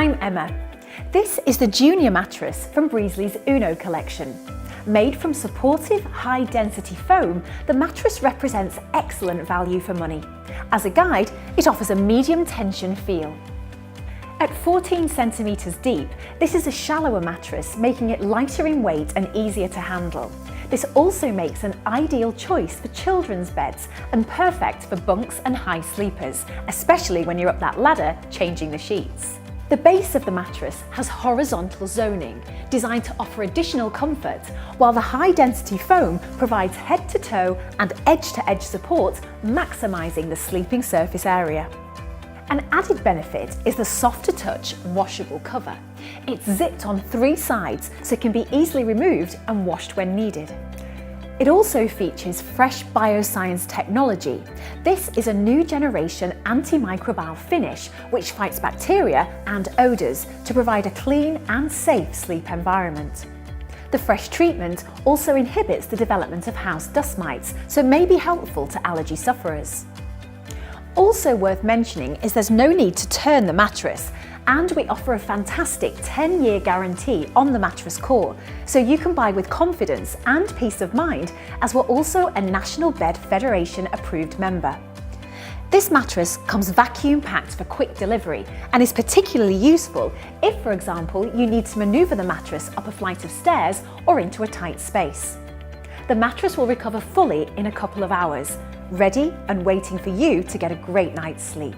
I'm Emma. This is the Junior mattress from Breezely's Uno collection. Made from supportive, high-density foam, the mattress represents excellent value for money. As a guide, it offers a medium tension feel. At 14 centimetres deep, this is a shallower mattress, making it lighter in weight and easier to handle. This also makes an ideal choice for children's beds and perfect for bunks and high sleepers, especially when you're up that ladder changing the sheets. The base of the mattress has horizontal zoning, designed to offer additional comfort, while the high-density foam provides head-to-toe and edge-to-edge support, maximising the sleeping surface area. An added benefit is the soft-to-touch washable cover. It's zipped on 3 sides, so it can be easily removed and washed when needed. It also features Fresche Bioscience technology. This is a new generation antimicrobial finish which fights bacteria and odours to provide a clean and safe sleep environment. The Fresh treatment also inhibits the development of house dust mites, so may be helpful to allergy sufferers. Also worth mentioning is there's no need to turn the mattress, and we offer a fantastic 10-year guarantee on the mattress core, so you can buy with confidence and peace of mind, as we're also a National Bed Federation approved member. This mattress comes vacuum packed for quick delivery and is particularly useful if, for example, you need to manoeuvre the mattress up a flight of stairs or into a tight space. The mattress will recover fully in a couple of hours, ready and waiting for you to get a great night's sleep.